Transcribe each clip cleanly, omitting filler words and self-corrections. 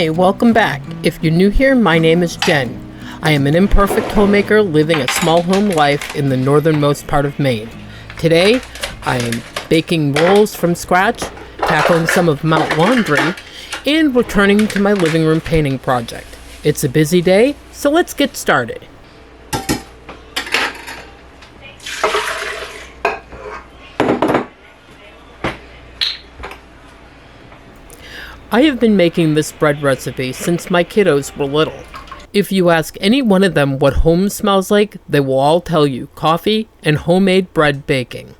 Hi, welcome back. If you're new here, my name is Jen. I am an imperfect homemaker living a small home life in the northernmost part of Maine. Today, I am baking rolls from scratch, tackling some of Mount Laundry, and returning to my living room painting project. It's a busy day, so let's get started. I have been making this bread recipe since my kiddos were little. If you ask any one of them what home smells like, they will all tell you coffee and homemade bread baking.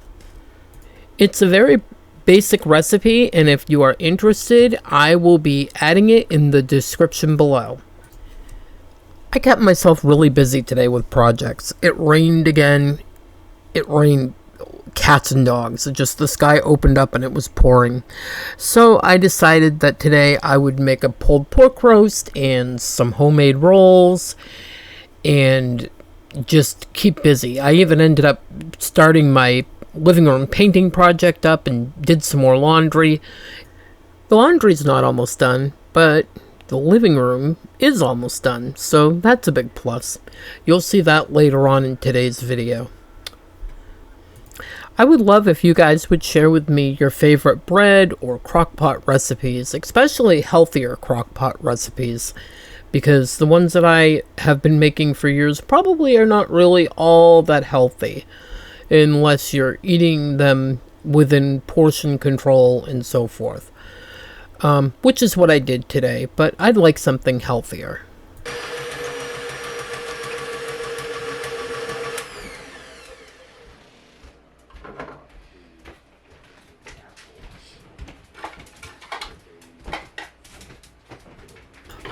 It's a very basic recipe, and if you are interested, I will be adding it in the description below. I kept myself really busy today with projects. It rained again. It rained cats and dogs. The sky opened up and it was pouring. So I decided that today I would make a pulled pork roast and some homemade rolls and just keep busy. I even ended up starting my living room painting project up and did some more laundry. The laundry's not almost done, but the living room is almost done, so that's a big plus. You'll see that later on in today's video. I would love if you guys would share with me your favorite bread or crockpot recipes, especially healthier crockpot recipes, because the ones that I have been making for years probably are not really all that healthy, unless you're eating them within portion control and so forth, which is what I did today, but I'd like something healthier.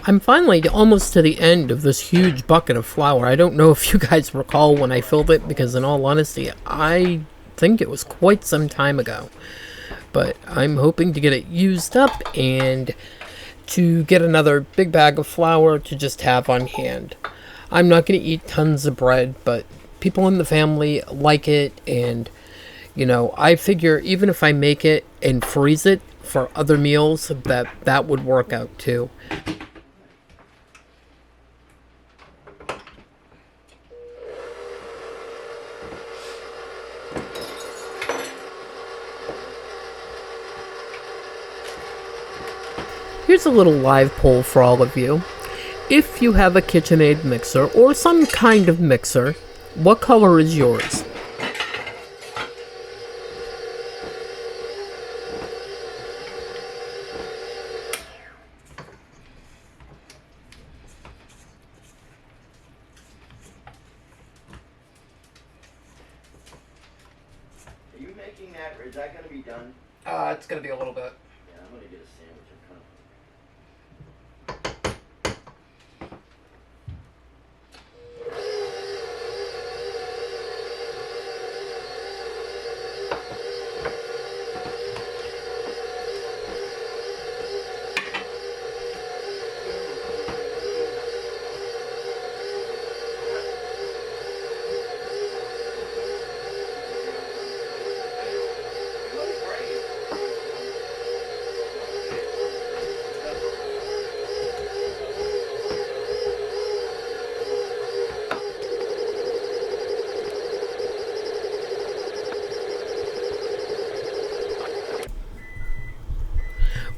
I'm finally almost to the end of this huge bucket of flour. I don't know if you guys recall when I filled it, because in all honesty, I think it was quite some time ago. But I'm hoping to get it used up and to get another big bag of flour to just have on hand. I'm not going to eat tons of bread, but people in the family like it, and I figure even if I make it and freeze it for other meals, that would work out too. Here's a little live poll for all of you. If you have a KitchenAid mixer or some kind of mixer, what color is yours? Are you making that, or is that going to be done? It's going to be a little bit. Yeah, I'm going to get a sandwich.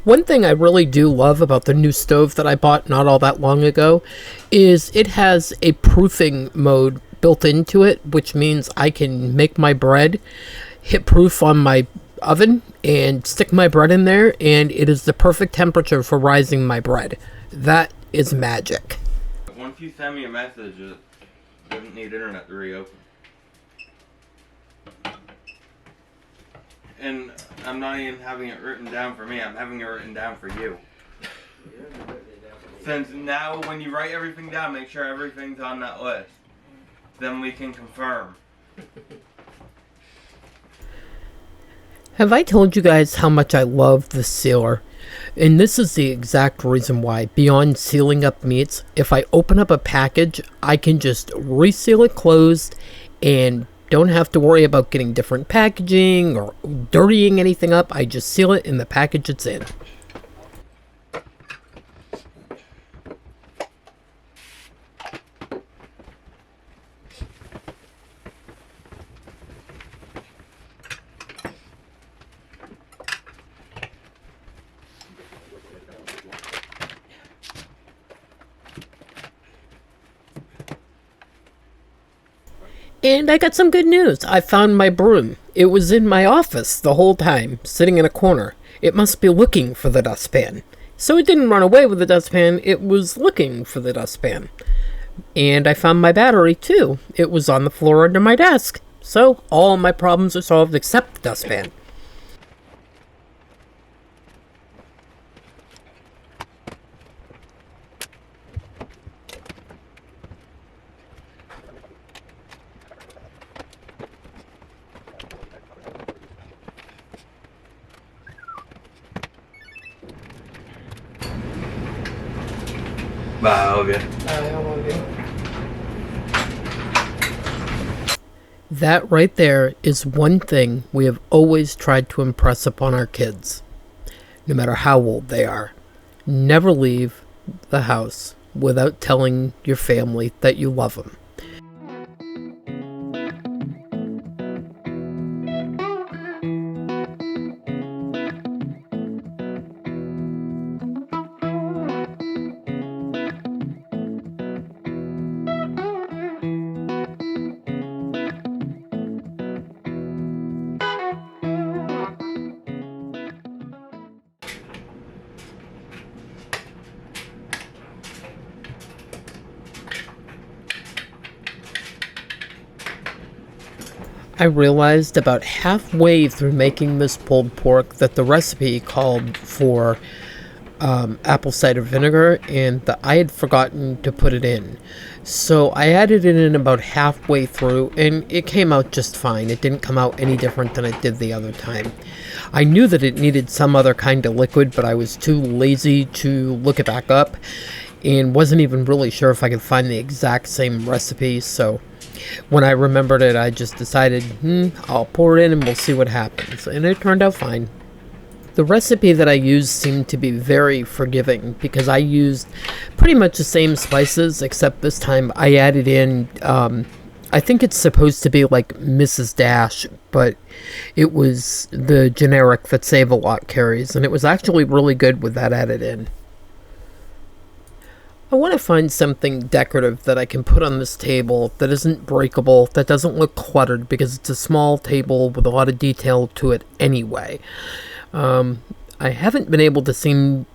One thing I really do love about the new stove that I bought not all that long ago is it has a proofing mode built into it, which means I can make my bread, hit proof on my oven, and stick my bread in there, and it is the perfect temperature for rising my bread. That is magic. Once you send me a message, it doesn't need internet to reopen. And I'm not even having it written down for me, I'm having it written down for you. Since now when you write everything down, make sure everything's on that list. Then we can confirm. Have I told you guys how much I love the sealer? And this is the exact reason why. Beyond sealing up meats, if I open up a package, I can just reseal it closed and don't have to worry about getting different packaging or dirtying anything up. I just seal it in the package it's in. And I got some good news. I found my broom. It was in my office the whole time, sitting in a corner. It must be looking for the dustpan. So it didn't run away with the dustpan, it was looking for the dustpan. And I found my battery, too. It was on the floor under my desk. So all my problems are solved except the dustpan. Bye, okay. That right there is one thing we have always tried to impress upon our kids, no matter how old they are. Never leave the house without telling your family that you love them. I realized about halfway through making this pulled pork that the recipe called for apple cider vinegar, and that I had forgotten to put it in. So I added it in about halfway through, and it came out just fine. It didn't come out any different than it did the other time. I knew that it needed some other kind of liquid, but I was too lazy to look it back up, and wasn't even really sure if I could find the exact same recipe, so when I remembered it, I just decided, I'll pour it in and we'll see what happens. And it turned out fine. The recipe that I used seemed to be very forgiving because I used pretty much the same spices, except this time I added in, I think it's supposed to be like Mrs. Dash, but it was the generic that Save-A-Lot carries, and it was actually really good with that added in. I want to find something decorative that I can put on this table that isn't breakable, that doesn't look cluttered, because it's a small table with a lot of detail to it anyway. I haven't been able to seem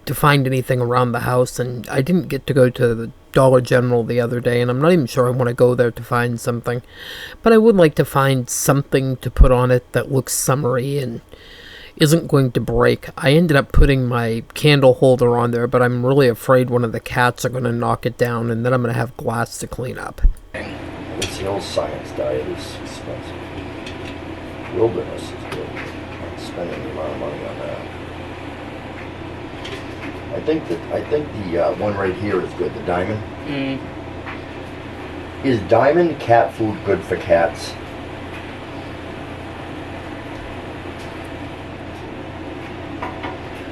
to find anything around the house, and I didn't get to go to the Dollar General the other day, and I'm not even sure I want to go there to find something. But I would like to find something to put on it that looks summery and isn't going to break. I ended up putting my candle holder on there, but I'm really afraid one of the cats are going to knock it down, and then I'm going to have glass to clean up. It's the old science diet is expensive. Wilderness is good. I'm spending a lot of money on that. I think the one right here is good. The diamond. Is diamond cat food good for cats?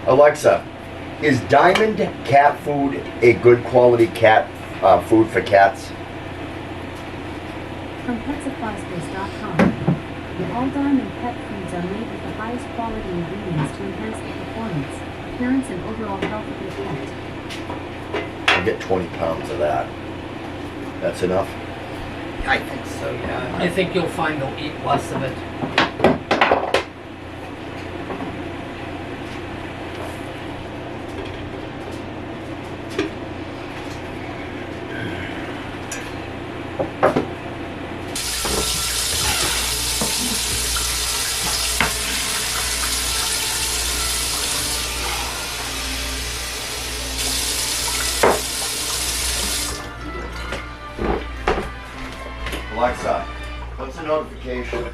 Alexa, is diamond cat food a good quality cat food for cats? From PetSupplySpace.com, the all diamond pet foods are made with the highest quality ingredients to enhance the performance, appearance, and overall health of your pet. I'll get 20 pounds of that. That's enough? I think so, yeah. I think you'll find they'll eat less of it. Alexa, what's the notification?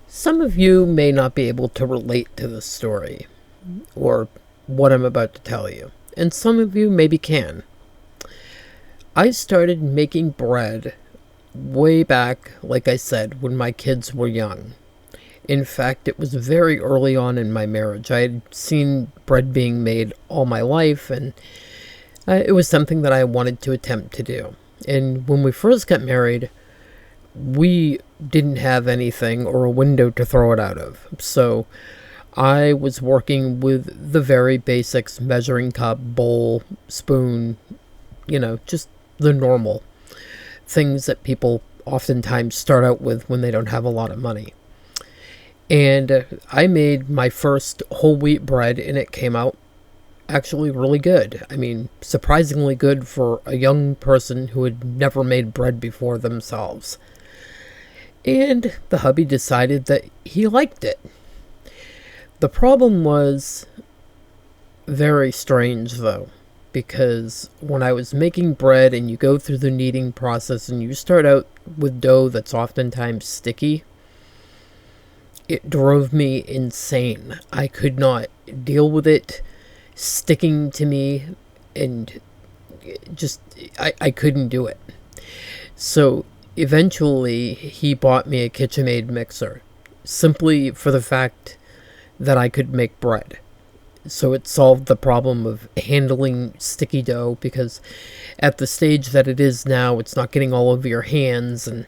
Some of you may not be able to relate to this story, or what I'm about to tell you, and some of you maybe can. I started making bread way back, like I said, when my kids were young. In fact, it was very early on in my marriage. I had seen bread being made all my life, and it was something that I wanted to attempt to do. And when we first got married, we didn't have anything or a window to throw it out of. So I was working with the very basics: measuring cup, bowl, spoon, just the normal things that people oftentimes start out with when they don't have a lot of money. And I made my first whole wheat bread, and it came out actually really good. I mean, surprisingly good for a young person who had never made bread before themselves. And the hubby decided that he liked it. The problem was very strange, though, because when I was making bread and you go through the kneading process and you start out with dough that's oftentimes sticky, it drove me insane. I could not deal with it sticking to me, and I couldn't do it. So eventually he bought me a KitchenAid mixer, simply for the fact that I could make bread. So it solved the problem of handling sticky dough, because at the stage that it is now, it's not getting all over your hands and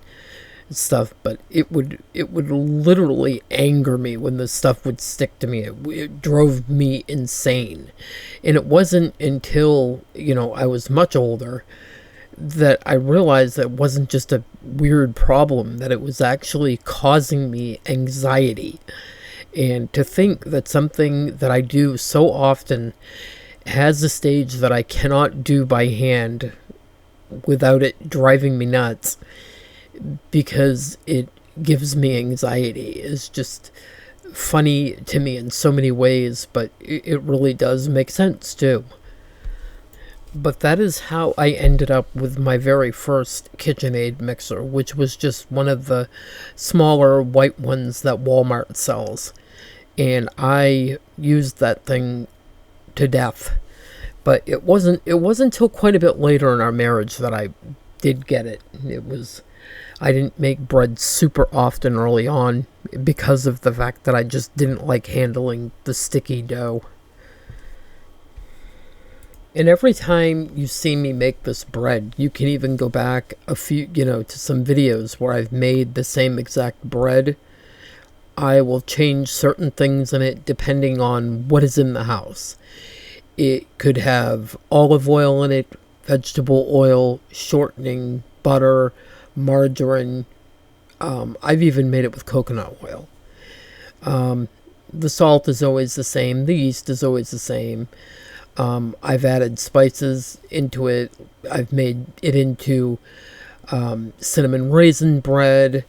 stuff, but it would literally anger me when the stuff would stick to me. It drove me insane. And it wasn't until, I was much older that I realized that it wasn't just a weird problem, that it was actually causing me anxiety. And to think that something that I do so often has a stage that I cannot do by hand without it driving me nuts, because it gives me anxiety, is just funny to me in so many ways, but it really does make sense too. But that is how I ended up with my very first KitchenAid mixer, which was just one of the smaller white ones that Walmart sells. And I used that thing to death. But it wasn't until quite a bit later in our marriage that I did get it. I didn't make bread super often early on because of the fact that I just didn't like handling the sticky dough. And every time you see me make this bread, you can even go back a few, to some videos where I've made the same exact bread. I will change certain things in it depending on what is in the house. It could have olive oil in it, vegetable oil, shortening, butter, margarine. I've even made it with coconut oil. The salt is always the same. The yeast is always the same. I've added spices into it. I've made it into cinnamon raisin bread.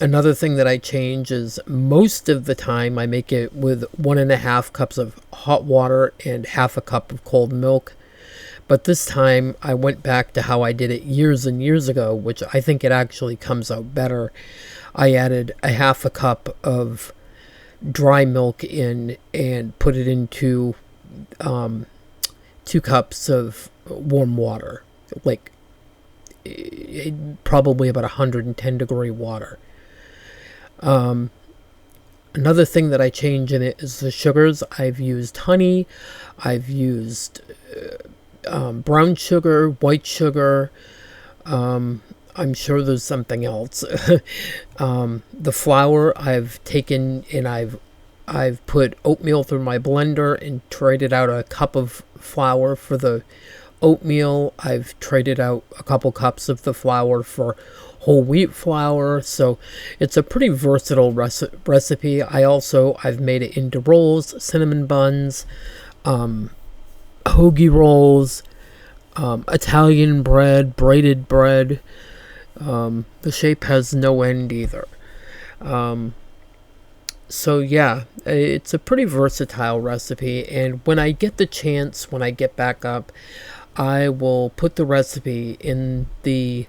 Another thing that I change is most of the time I make it with 1.5 cups of hot water and half a cup of cold milk. But this time I went back to how I did it years and years ago, which I think it actually comes out better. I added a half a cup of dry milk in and put it into 2 cups of warm water, like probably about 110 degree water. Another thing that I change in it is the sugars. I've used honey, I've used brown sugar, white sugar. I'm sure there's something else. The flour I've taken and I've put oatmeal through my blender and traded out a cup of flour for the oatmeal. I've traded out a couple cups of the flour for whole wheat flour. So it's a pretty versatile recipe. I've made it into rolls, cinnamon buns, hoagie rolls, Italian bread, braided bread. The shape has no end either. So yeah, it's a pretty versatile recipe, and when I get the chance, when I get back up, I will put the recipe in the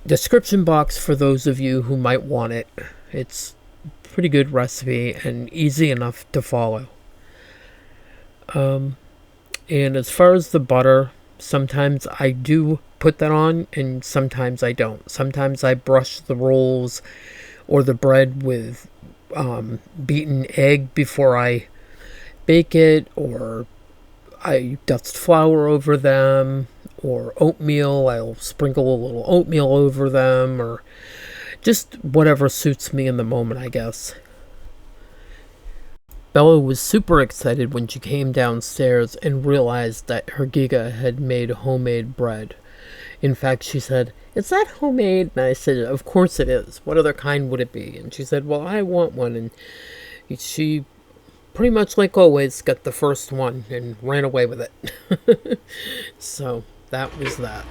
description box for those of you who might want it. It's a pretty good recipe and easy enough to follow. And as far as the butter, sometimes I do put that on and sometimes I don't. Sometimes I brush the rolls or the bread with beaten egg before I bake it, or I dust flour over them, or oatmeal. I'll sprinkle a little oatmeal over them, or just whatever suits me in the moment, I guess. Bella was super excited when she came downstairs and realized that her Giga had made homemade bread. In fact, she said, "Is that homemade?" And I said, "Of course it is. What other kind would it be?" And she said, "Well, I want one." And she, pretty much like always, got the first one and ran away with it. So that was that.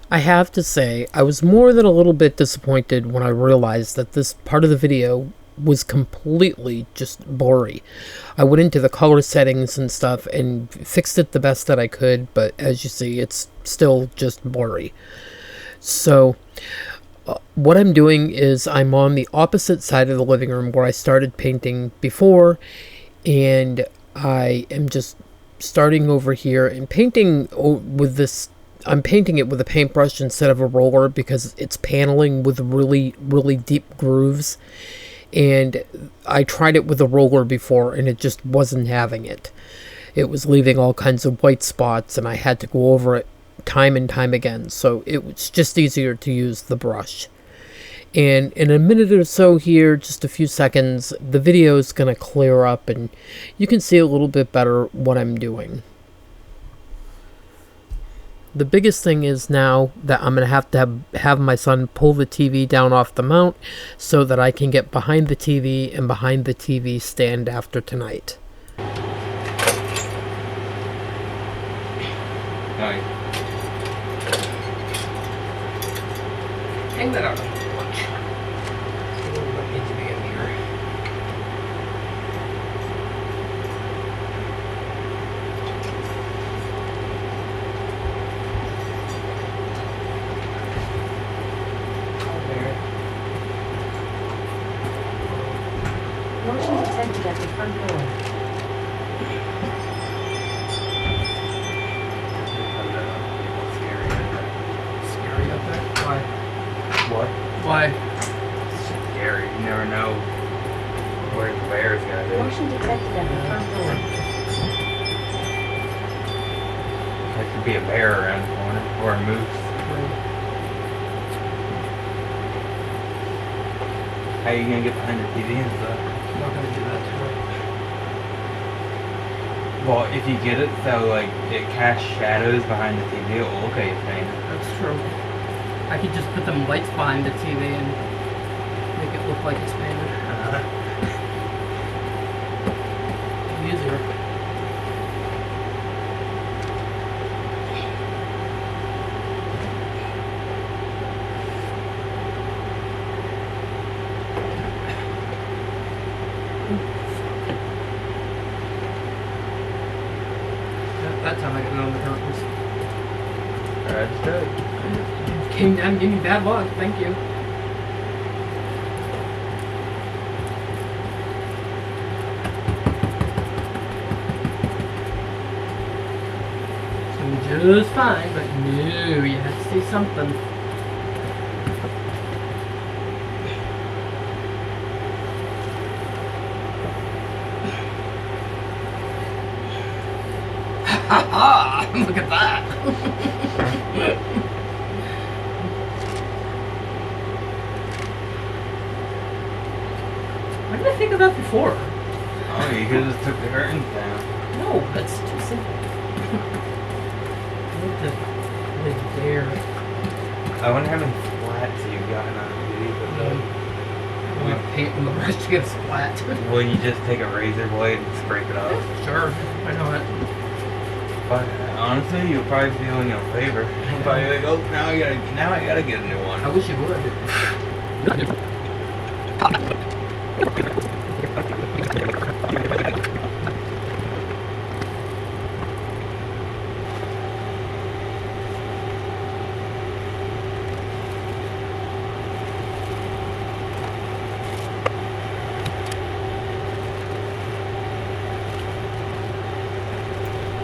I have to say, I was more than a little bit disappointed when I realized that this part of the video was completely just blurry. I went into the color settings and stuff and fixed it the best that I could, but as you see, it's still just blurry. So what I'm doing is I'm on the opposite side of the living room where I started painting before, and I am just starting over here and painting with this. I'm painting it with a paintbrush instead of a roller because it's paneling with really, really deep grooves. And I tried it with a roller before and it just wasn't having it. It was leaving all kinds of white spots and I had to go over it time and time again. So it was just easier to use the brush. And in a minute or so here, just a few seconds, the video is going to clear up and you can see a little bit better what I'm doing. The biggest thing is now that I'm going to have my son pull the TV down off the mount so that I can get behind the TV and behind the TV stand after tonight. Alright. Hang that out. What needs to be in here? Motion detected at the front door. Scary up there? Why? What? Why? It's scary. You never know where the bear's gonna be. Motion detected at the front door. There could be a bear around the corner or a moose. How are you gonna get behind the TV and stuff? I'm not going to do that tonight. Well, if you get it so like it casts shadows behind the TV, it will look at your thing. That's true. I could just put them lights behind the TV and make it look like it's painted. Easier. That time I got it on the curtains. That's good. Came down and gave me bad luck, thank you. So just fine, but no, you have to say something. Look at that. Why didn't I think of that before? Oh, you could have just took the curtains down. No, that's too simple. I need to live there. I wouldn't have been flat so you've gotten on I want to paint on the brush to get a splat. Will you just take a razor blade and scrape it off? Sure, why not? But honestly, you'll probably be doing you a favor. You'll probably be like, oh, now I gotta get a new one. I wish you would.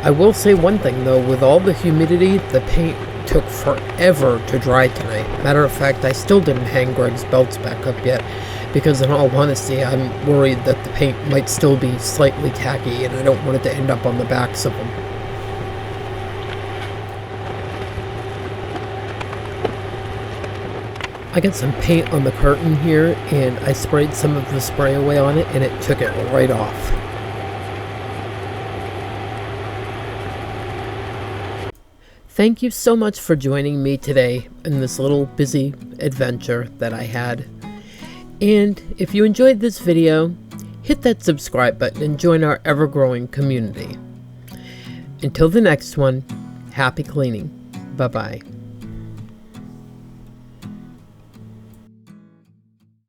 I will say one thing though, with all the humidity, the paint took forever to dry tonight. Matter of fact, I still didn't hang Greg's belts back up yet, because in all honesty, I'm worried that the paint might still be slightly tacky and I don't want it to end up on the backs of them. I got some paint on the curtain here and I sprayed some of the spray away on it and it took it right off. Thank you so much for joining me today in this little busy adventure that I had. And if you enjoyed this video, hit that subscribe button and join our ever-growing community. Until the next one, happy cleaning. Bye-bye.